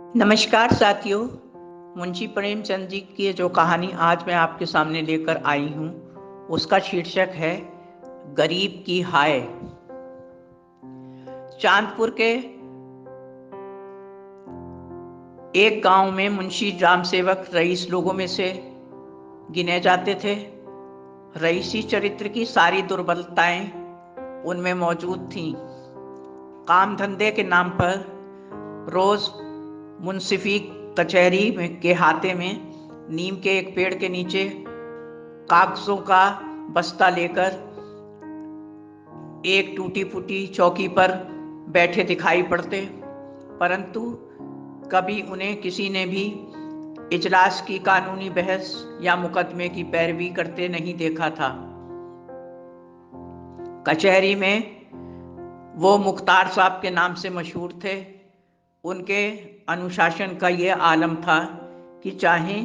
नमस्कार साथियों। मुंशी प्रेमचंद जी की जो कहानी आज मैं आपके सामने लेकर आई हूँ उसका शीर्षक है गरीब की हाय। चांदपुर के एक गांव में मुंशी राम सेवक रईस लोगों में से गिने जाते थे। रईसी चरित्र की सारी दुर्बलताएं उनमें मौजूद थीं। काम धंधे के नाम पर रोज मुंसिफी कचहरी के हाथे में नीम के एक पेड़ के नीचे कागजों का बस्ता लेकर एक टूटी फूटी चौकी पर बैठे दिखाई पड़ते, परंतु कभी उन्हें किसी ने भी इजलास की कानूनी बहस या मुकदमे की पैरवी करते नहीं देखा था। कचहरी में वो मुख्तार साहब के नाम से मशहूर थे। उनके अनुशासन का ये आलम था कि चाहे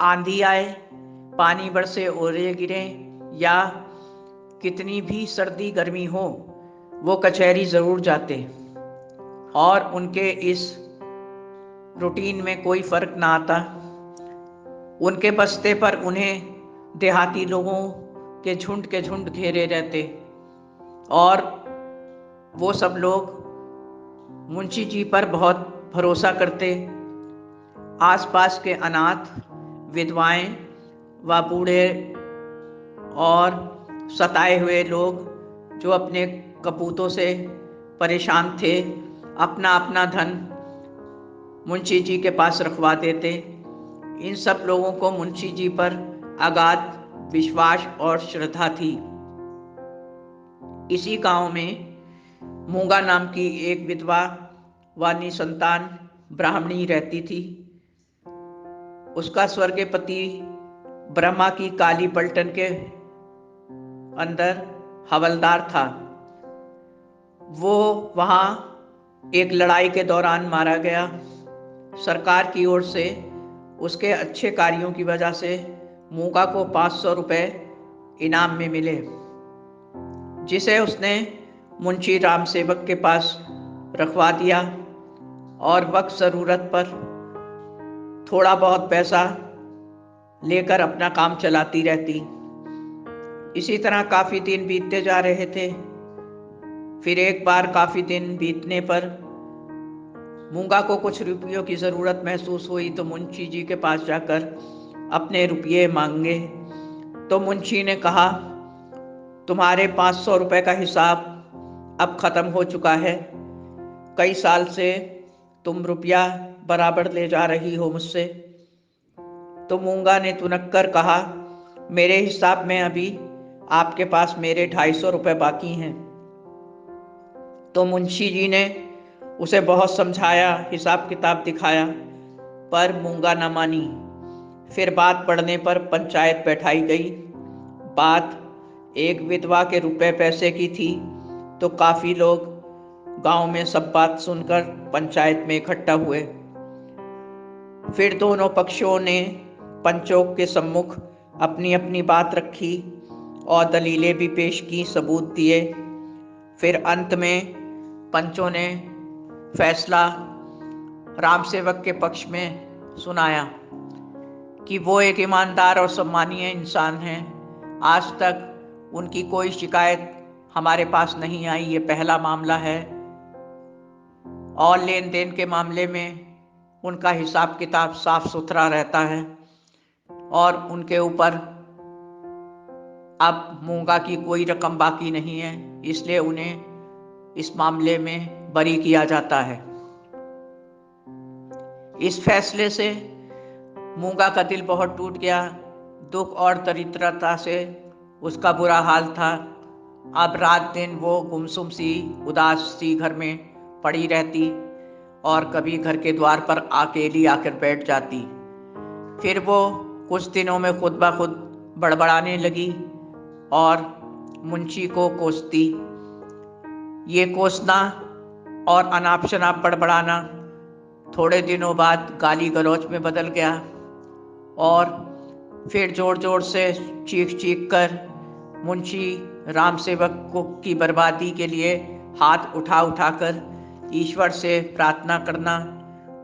आंधी आए, पानी बरसे, ओले गिरे या कितनी भी सर्दी गर्मी हो, वो कचहरी जरूर जाते और उनके इस रूटीन में कोई फर्क ना आता। उनके बस्ते पर उन्हें देहाती लोगों के झुंड घेरे रहते और वो सब लोग मुंशी जी पर बहुत भरोसा करते। आसपास के अनाथ, विधवाएं व बूढ़े और सताए हुए लोग जो अपने कपूतों से परेशान थे, अपना अपना धन मुंशी जी के पास रखवा देते। इन सब लोगों को मुंशी जी पर अगाध विश्वास और श्रद्धा थी। इसी गांव में मूंगा नाम की एक विधवा व निसंतान ब्राह्मणी रहती थी। उसका स्वर्गीय पति ब्रह्मा की काली पलटन के अंदर हवलदार था। वो वहां एक लड़ाई के दौरान मारा गया। सरकार की ओर से उसके अच्छे कार्यों की वजह से मूंगा को 500 रुपए इनाम में मिले, जिसे उसने मुंशी राम सेवक के पास रखवा दिया और वक्त ज़रूरत पर थोड़ा बहुत पैसा लेकर अपना काम चलाती रहती। इसी तरह काफ़ी दिन बीतते जा रहे थे। फिर एक बार काफ़ी दिन बीतने पर मूंगा को कुछ रुपयों की ज़रूरत महसूस हुई तो मुंशी जी के पास जाकर अपने रुपये मांगे। तो मुंशी ने कहा, तुम्हारे 500 रुपए का हिसाब अब ख़त्म हो चुका है। कई साल से तुम रुपया बराबर ले जा रही हो मुझसे। तो मूंगा ने तुनक कर कहा, मेरे हिसाब में अभी आपके पास मेरे 250 रुपए बाकी हैं। तो मुंशी जी ने उसे बहुत समझाया, हिसाब किताब दिखाया, पर मूंगा न मानी। फिर बात पड़ने पर पंचायत बैठाई गई। बात एक विधवा के रुपए पैसे की थी तो काफ़ी लोग गांव में सब बात सुनकर पंचायत में इकट्ठा हुए। फिर दोनों पक्षों ने पंचों के सम्मुख अपनी अपनी बात रखी और दलीलें भी पेश की, सबूत दिए। फिर अंत में पंचों ने फैसला राम सेवक के पक्ष में सुनाया कि वो एक ईमानदार और सम्मानीय इंसान हैं। आज तक उनकी कोई शिकायत हमारे पास नहीं आई, ये पहला मामला है। और लेन देन के मामले में उनका हिसाब किताब साफ सुथरा रहता है और उनके ऊपर अब मूंगा की कोई रकम बाकी नहीं है, इसलिए उन्हें इस मामले में बरी किया जाता है। इस फैसले से मूंगा का दिल बहुत टूट गया। दुख और दरिद्रता से उसका बुरा हाल था। अब रात दिन वो गुमसुम सी, उदास सी घर में पड़ी रहती और कभी घर के द्वार पर अकेली आकर बैठ जाती। फिर वो कुछ दिनों में खुद ब खुद बड़बड़ाने लगी और मुंशी को कोसती। ये कोसना और अनाप शनाप बड़बड़ाना थोड़े दिनों बाद गाली गलौज में बदल गया और फिर जोर जोर से चीख चीख कर मुंशी राम सेवक को की बर्बादी के लिए हाथ उठा उठाकर ईश्वर से प्रार्थना करना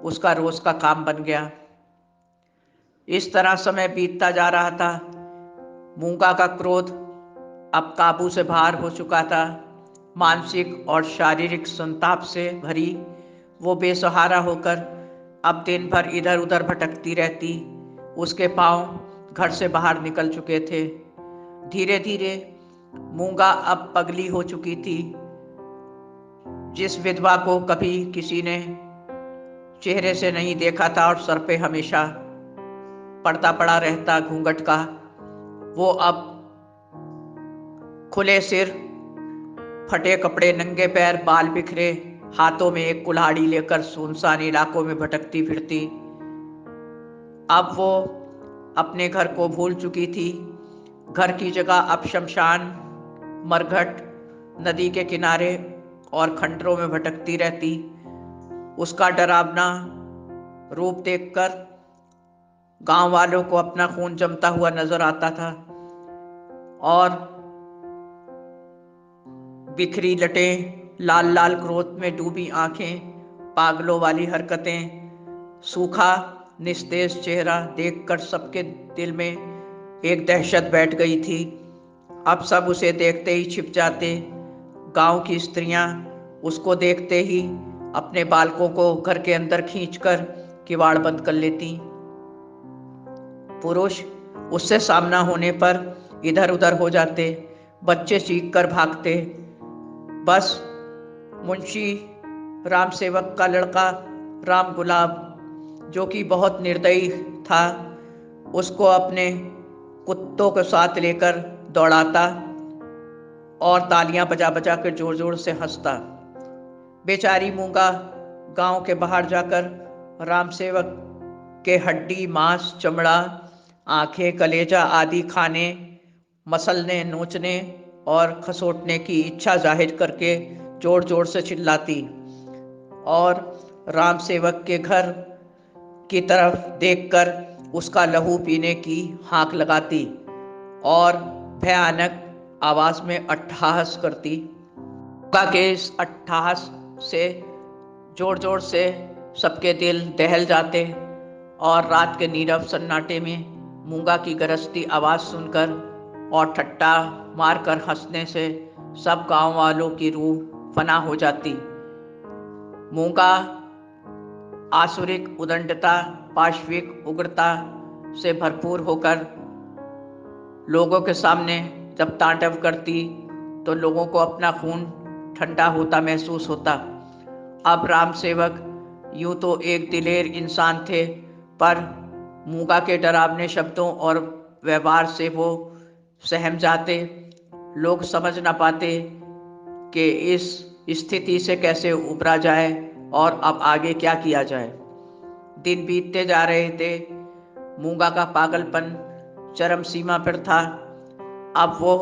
उसका रोज का काम बन गया। इस तरह समय बीतता जा रहा था। मूंगा का क्रोध अब काबू से बाहर हो चुका था। मानसिक और शारीरिक संताप से भरी वो बेसहारा होकर अब दिन भर इधर उधर भटकती रहती। उसके पांव घर से बाहर निकल चुके थे। धीरे धीरे मूंगा अब पगली हो चुकी थी। जिस विधवा को कभी किसी ने चेहरे से नहीं देखा था और सर पे हमेशा पर्दा पड़ा रहता घूंघट का, वो अब खुले सिर, फटे कपड़े, नंगे पैर, बाल बिखरे, हाथों में एक कुल्हाड़ी लेकर सुनसान इलाकों में भटकती फिरती। अब वो अपने घर को भूल चुकी थी। घर की जगह अब शमशान, मरघट, नदी के किनारे और खंडरों में भटकती रहती। उसका डरावना रूप देखकर गांव वालों को अपना खून जमता हुआ नजर आता था और बिखरी लटें, लाल लाल क्रोध में डूबी आंखें, पागलों वाली हरकतें, सूखा निस्तेज चेहरा देखकर सबके दिल में एक दहशत बैठ गई थी। अब सब उसे देखते ही छिप जाते। गांव की स्त्रियां उसको देखते ही अपने बालकों को घर के अंदर खींचकर किवाड़ बंद कर लेती। पुरुष उससे सामना होने पर इधर उधर हो जाते। बच्चे चीख कर भागते। बस मुंशी राम सेवक का लड़का राम गुलाब, जो कि बहुत निर्दयी था, उसको अपने कुत्तों के साथ लेकर दौड़ाता और तालियां बजा बजा कर जोर जोर से हंसता। बेचारी मूंगा गांव के बाहर जाकर राम सेवक के हड्डी, मांस, चमड़ा, आंखें, कलेजा आदि खाने, मसलने, नोचने और खसोटने की इच्छा जाहिर करके जोर जोर से चिल्लाती और राम सेवक के घर की तरफ देखकर उसका लहू पीने की हाक लगाती और भयानक आवाज में अट्टहास करती। मूंगा के इस अट्टहास से जोर जोर से सबके दिल दहल जाते और रात के नीरव सन्नाटे में मूंगा की गरजती आवाज सुनकर और ठट्टा मारकर हंसने से सब गांव वालों की रूह फना हो जाती। मूंगा आसुरिक उदंडता, पाशविक उग्रता से भरपूर होकर लोगों के सामने जब तांडव करती तो लोगों को अपना खून ठंडा होता महसूस होता। अब राम सेवक यूं तो एक दिलेर इंसान थे, पर मूंगा के डरावने शब्दों और व्यवहार से वो सहम जाते। लोग समझ न पाते कि इस स्थिति से कैसे उबरा जाए और अब आगे क्या किया जाए। दिन बीतते जा रहे थे। मूंगा का पागलपन चरम सीमा पर था। अब वो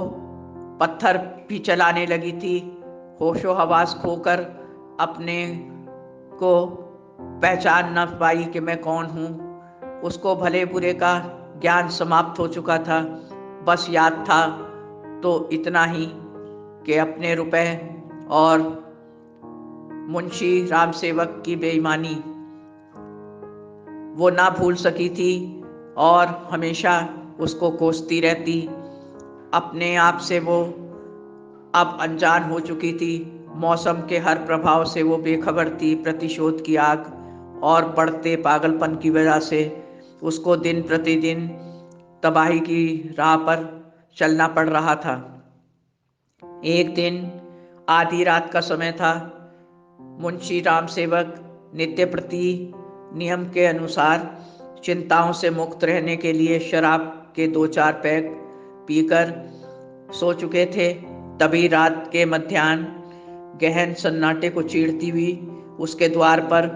पत्थर भी चलाने लगी थी। होशो हवास खोकर अपने को पहचान न पाई कि मैं कौन हूँ। उसको भले बुरे का ज्ञान समाप्त हो चुका था। बस याद था तो इतना ही कि अपने रुपए और मुंशी राम सेवक की बेईमानी वो ना भूल सकी थी और हमेशा उसको कोसती रहती। अपने आप से वो अब अनजान हो चुकी थी। मौसम के हर प्रभाव से वो बेखबर थी। प्रतिशोध की आग और बढ़ते पागलपन की वजह से उसको दिन प्रतिदिन तबाही की राह पर चलना पड़ रहा था। एक दिन आधी रात का समय था। मुंशी राम सेवक नित्य प्रति नियम के अनुसार चिंताओं से मुक्त रहने के लिए शराब के 2-4 पैग पीकर सो चुके थे। तभी रात के मध्याह्न गहन सन्नाटे को चीरती हुई उसके द्वार पर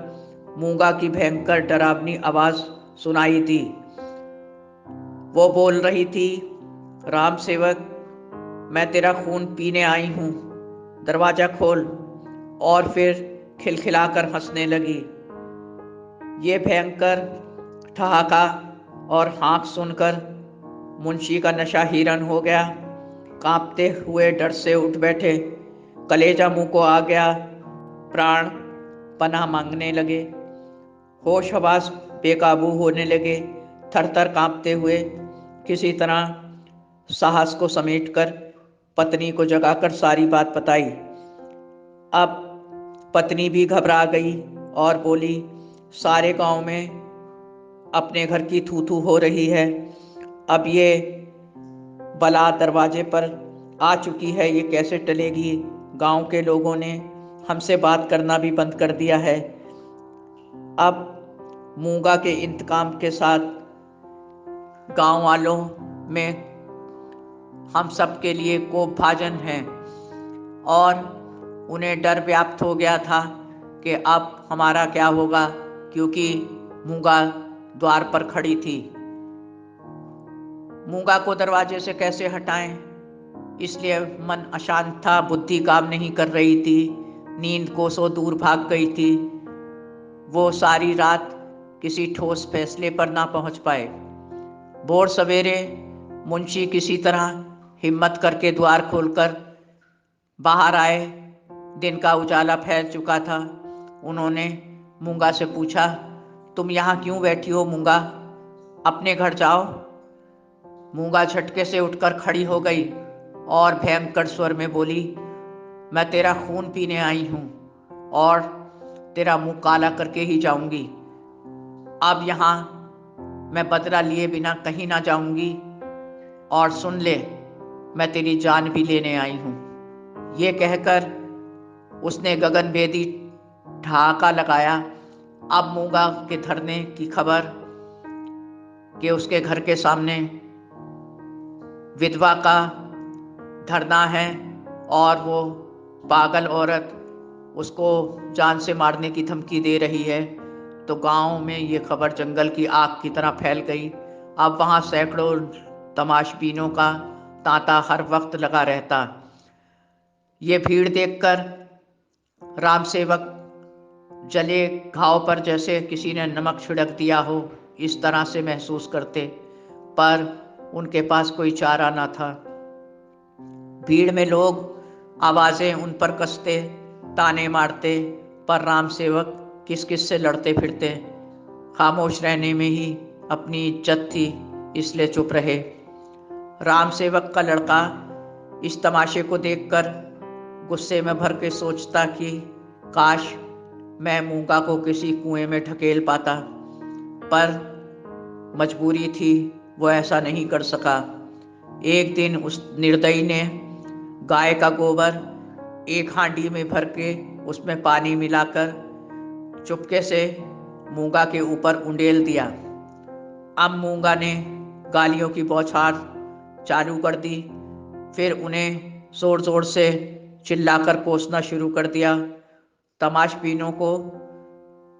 मूंगा की भयंकर डरावनी आवाज सुनाई दी। वो बोल रही थी, राम सेवक, मैं तेरा खून पीने आई हूं, दरवाजा खोल। और फिर खिलखिलाकर हंसने लगी। ये भयंकर ठहाका और हाँक सुनकर मुंशी का नशा हिरन हो गया। कांपते हुए डर से उठ बैठे। कलेजा मुंह को आ गया। प्राण पनाह मांगने लगे। होश हवास बेकाबू होने लगे। थर थर कांपते हुए किसी तरह साहस को समेटकर पत्नी को जगाकर सारी बात बताई। अब पत्नी भी घबरा गई और बोली, सारे गांव में अपने घर की थू थू हो रही है। अब ये बला दरवाजे पर आ चुकी है, ये कैसे टलेगी। गांव के लोगों ने हमसे बात करना भी बंद कर दिया है। अब मूंगा के इंतकाम के साथ गांव वालों में हम सब के लिए कोप भाजन है और उन्हें डर व्याप्त हो गया था कि अब हमारा क्या होगा, क्योंकि मूंगा द्वार पर खड़ी थी। मूंगा को दरवाजे से कैसे हटाएं, इसलिए मन अशांत था, बुद्धि काम नहीं कर रही थी, नींद कोसों दूर भाग गई थी। वो सारी रात किसी ठोस फैसले पर ना पहुंच पाए। भोर सवेरे मुंशी किसी तरह हिम्मत करके द्वार खोलकर बाहर आए। दिन का उजाला फैल चुका था। उन्होंने मूंगा से पूछा, तुम यहाँ क्यों बैठी हो मूंगा, अपने घर जाओ। मूंगा झटके से उठकर खड़ी हो गई और भयंकर स्वर में बोली, मैं तेरा खून पीने आई हूं और तेरा मुंह काला करके ही जाऊंगी। अब यहाँ मैं बदला लिए बिना कहीं ना जाऊंगी और सुन ले, मैं तेरी जान भी लेने आई हूं। ये कहकर उसने गगनभेदी ठहाका लगाया। अब मूंगा के धरने की खबर कि उसके घर के सामने विधवा का धरना है और वो पागल औरत उसको जान से मारने की धमकी दे रही है, तो गांव में ये खबर जंगल की आग की तरह फैल गई। अब वहां सैकड़ों तमाशबीनों का तांता हर वक्त लगा रहता। ये भीड़ देखकर राम सेवक जले घाव पर जैसे किसी ने नमक छिड़क दिया हो, इस तरह से महसूस करते, पर उनके पास कोई चारा ना था। भीड़ में लोग आवाजें उन पर कसते, ताने मारते, पर राम सेवक किस किस से लड़ते फिरते। खामोश रहने में ही अपनी इज्जत थी, इसलिए चुप रहे। राम सेवक का लड़का इस तमाशे को देखकर गुस्से में भर के सोचता कि काश मैं मूंगा को किसी कुएं में ढकेल पाता, पर मजबूरी थी, वो ऐसा नहीं कर सका। एक दिन उस निर्दयी ने गाय का गोबर एक हांडी में भर के उसमें पानी मिलाकर चुपके से मूंगा के ऊपर उंडेल दिया। अब मूंगा ने गालियों की बौछार चालू कर दी, फिर उन्हें जोर जोर से चिल्लाकर कोसना शुरू कर दिया। तमाशबीनों को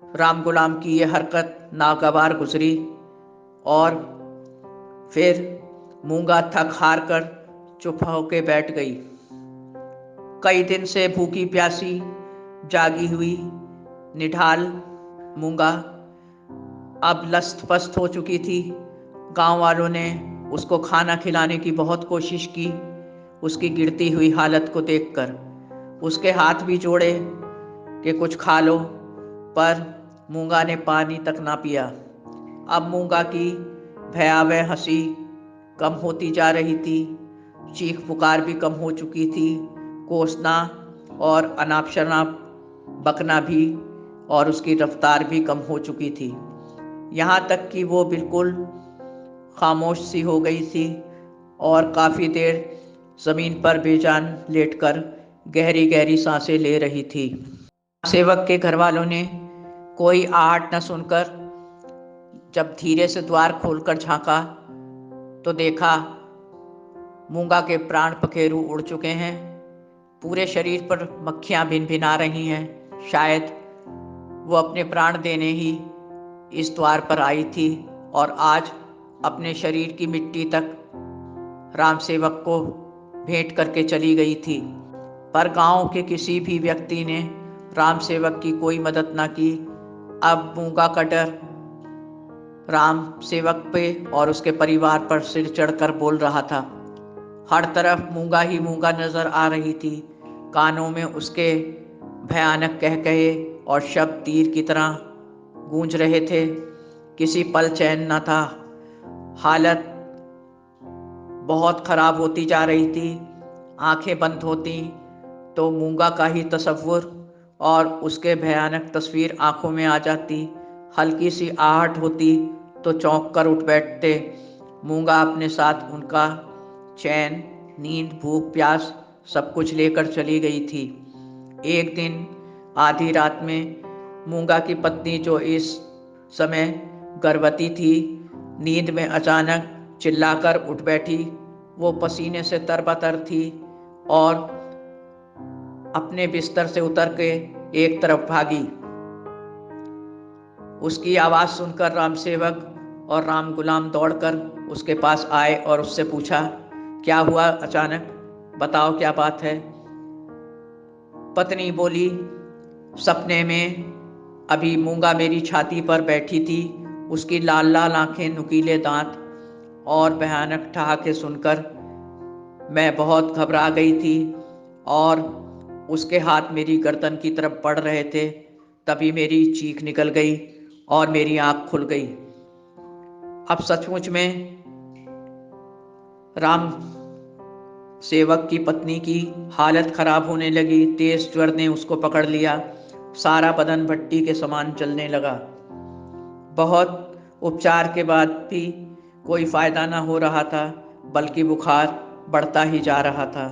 राम गुलाम की यह हरकत नागवार गुजरी और फिर मूंगा थक हार कर चुप होके बैठ गई। कई दिन से भूखी प्यासी जागी हुई निढाल मूंगा अब लस्त पस्त हो चुकी थी। गांव वालों ने उसको खाना खिलाने की बहुत कोशिश की। उसकी गिरती हुई हालत को देखकर उसके हाथ भी जोड़े कि कुछ खा लो, पर मूंगा ने पानी तक ना पिया। अब मूंगा की भयावह हंसी कम होती जा रही थी, चीख पुकार भी कम हो चुकी थी, कोसना और अनाप शनाप बकना भी और उसकी रफ्तार भी कम हो चुकी थी। यहाँ तक कि वो बिल्कुल खामोश सी हो गई थी और काफ़ी देर ज़मीन पर बेजान लेटकर गहरी गहरी सांसें ले रही थी। सेवक के घर वालों ने कोई आहट न सुनकर जब धीरे से द्वार खोलकर झांका तो देखा मूंगा के प्राण पखेरु उड़ चुके हैं। पूरे शरीर पर मक्खियां भिनभिना रही हैं। शायद वो अपने प्राण देने ही इस द्वार पर आई थी और आज अपने शरीर की मिट्टी तक राम सेवक को भेंट करके चली गई थी। पर गांव के किसी भी व्यक्ति ने राम सेवक की कोई मदद न की। अब मूंगा का डर राम सेवक पे और उसके परिवार पर सिर चढ़कर बोल रहा था। हर तरफ मूंगा ही मूंगा नजर आ रही थी। कानों में उसके भयानक कहकहे और शब्द तीर की तरह गूंज रहे थे। किसी पल चैन न था। हालत बहुत खराब होती जा रही थी। आंखें बंद होती तो मूंगा का ही तस्वुर और उसके भयानक तस्वीर आंखों में आ जाती। हल्की सी आहट होती तो चौंक कर उठ बैठते। मूंगा अपने साथ उनका चैन, नींद, भूख, प्यास सब कुछ लेकर चली गई थी। एक दिन आधी रात में मूंगा की पत्नी, जो इस समय गर्भवती थी, नींद में अचानक चिल्लाकर उठ बैठी। वो पसीने से तरबतर थी और अपने बिस्तर से उतर के एक तरफ भागी। उसकी आवाज सुनकर राम सेवक और राम गुलाम दौड़कर उसके पास आए और उससे पूछा, क्या हुआ अचानक, बताओ क्या बात है। पत्नी बोली, सपने में अभी मूंगा मेरी छाती पर बैठी थी। उसकी लाल लाल आंखें, नुकीले दांत और भयानक ठहाके सुनकर मैं बहुत घबरा गई थी और उसके हाथ मेरी गर्दन की तरफ बढ़ रहे थे। तभी मेरी चीख निकल गई और मेरी आंख खुल गई। अब सचमुच में राम सेवक की पत्नी की हालत खराब होने लगी। तेज ज्वर ने उसको पकड़ लिया। सारा बदन भट्टी के समान जलने लगा। बहुत उपचार के बाद भी कोई फायदा न हो रहा था, बल्कि बुखार बढ़ता ही जा रहा था।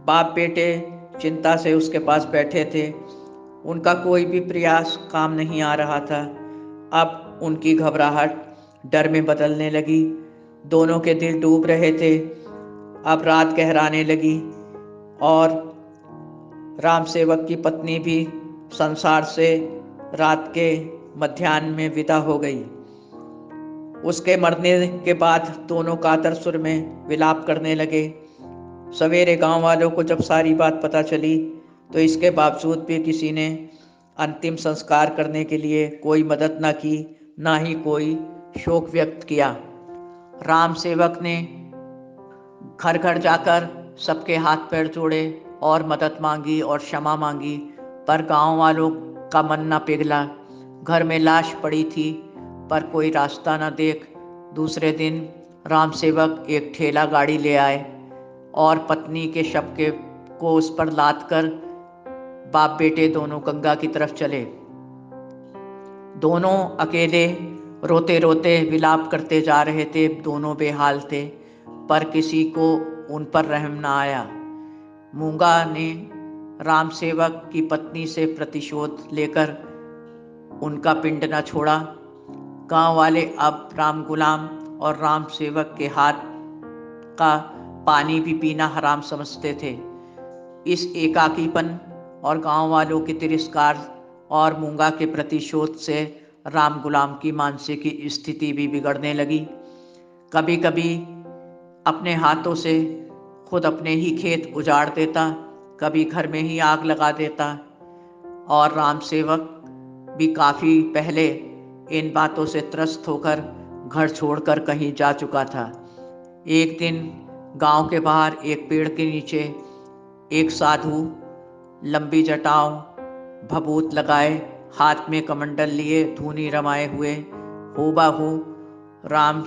बाप बेटे चिंता से उसके पास बैठे थे। उनका कोई भी प्रयास काम नहीं आ रहा था। अब उनकी घबराहट डर में बदलने लगी। दोनों के दिल डूब रहे थे। अब रात गहराने लगी और राम सेवक की पत्नी भी संसार से रात के मध्याह्न में विदा हो गई। उसके मरने के बाद दोनों कातर सुर में विलाप करने लगे। सवेरे गांव वालों को जब सारी बात पता चली तो इसके बावजूद भी किसी ने अंतिम संस्कार करने के लिए कोई मदद न की, ना ही कोई शोक व्यक्त किया। राम सेवक ने घर घर जाकर सबके हाथ पैर जोड़े और मदद मांगी और क्षमा मांगी, पर गांव वालों का मन न पिघला। घर में लाश पड़ी थी पर कोई रास्ता न देख दूसरे दिन राम सेवक एक ठेला गाड़ी ले आए और पत्नी के शव को उस पर लाद कर बाप बेटे दोनों गंगा की तरफ चले। दोनों अकेले रोते रोते विलाप करते जा रहे थे। दोनों बेहाल थे पर किसी को उन पर रहम न आया। मूंगा ने राम सेवक की पत्नी से प्रतिशोध लेकर उनका पिंड न छोड़ा। गांव वाले अब राम गुलाम और राम सेवक के हाथ का पानी भी पीना हराम समझते थे। इस एकाकीपन और गांव वालों के तिरस्कार और मूंगा के प्रतिशोध से राम गुलाम की मानसिक स्थिति भी बिगड़ने लगी। कभी कभी अपने हाथों से खुद अपने ही खेत उजाड़ देता, कभी घर में ही आग लगा देता और राम सेवक भी काफ़ी पहले इन बातों से त्रस्त होकर घर छोड़कर कहीं जा चुका था। एक दिन गांव के बाहर एक पेड़ के नीचे एक साधु लंबी जटाओं, भभूत लगाए, हाथ में कमंडल लिए, धूनी रमाए हुए, हूबहू राम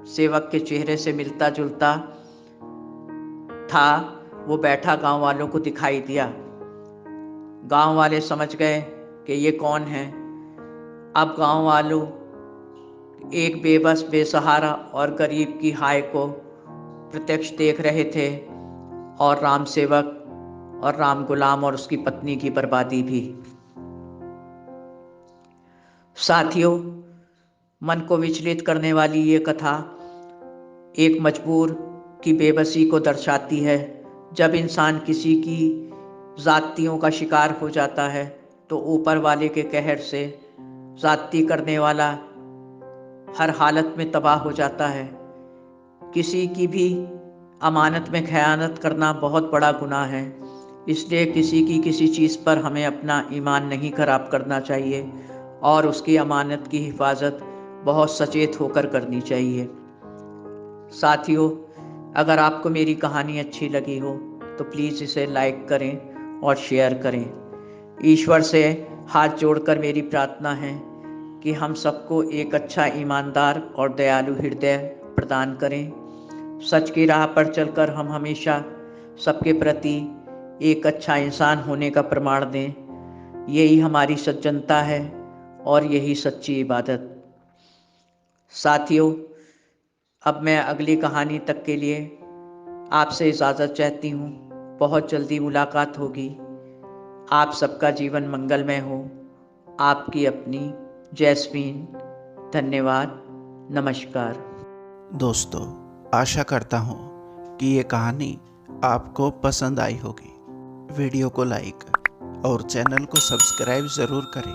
सेवक के चेहरे से मिलता जुलता था, वो बैठा गांव वालों को दिखाई दिया। गांव वाले समझ गए कि ये कौन है। अब गांव वालों एक बेबस, बेसहारा और गरीब की हाय को प्रत्यक्ष देख रहे थे और राम सेवक और राम गुलाम और उसकी पत्नी की बर्बादी भी। साथियों, मन को विचलित करने वाली ये कथा एक मजबूर की बेबसी को दर्शाती है। जब इंसान किसी की जातियों का शिकार हो जाता है तो ऊपर वाले के कहर से जाति करने वाला हर हालत में तबाह हो जाता है। किसी की भी अमानत में खयानत करना बहुत बड़ा गुनाह है। इसलिए किसी की किसी चीज़ पर हमें अपना ईमान नहीं खराब करना चाहिए और उसकी अमानत की हिफाजत बहुत सचेत होकर करनी चाहिए। साथियों, अगर आपको मेरी कहानी अच्छी लगी हो तो प्लीज़ इसे लाइक करें और शेयर करें। ईश्वर से हाथ जोड़कर मेरी प्रार्थना है कि हम सबको एक अच्छा ईमानदार और दयालु हृदय प्रदान करें। सच की राह पर चलकर हम हमेशा सबके प्रति एक अच्छा इंसान होने का प्रमाण दें। यही हमारी सज्जनता है और यही सच्ची इबादत। साथियों, अब मैं अगली कहानी तक के लिए आपसे इजाज़त चाहती हूँ। बहुत जल्दी मुलाकात होगी। आप सबका जीवन मंगलमय हो। आपकी अपनी जैस्मीन। धन्यवाद। नमस्कार। दोस्तों, आशा करता हूँ कि ये कहानी आपको पसंद आई होगी। वीडियो को लाइक और चैनल को सब्सक्राइब ज़रूर करें।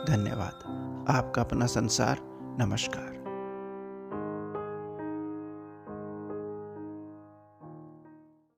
धन्यवाद। आपका अपना संसार। नमस्कार।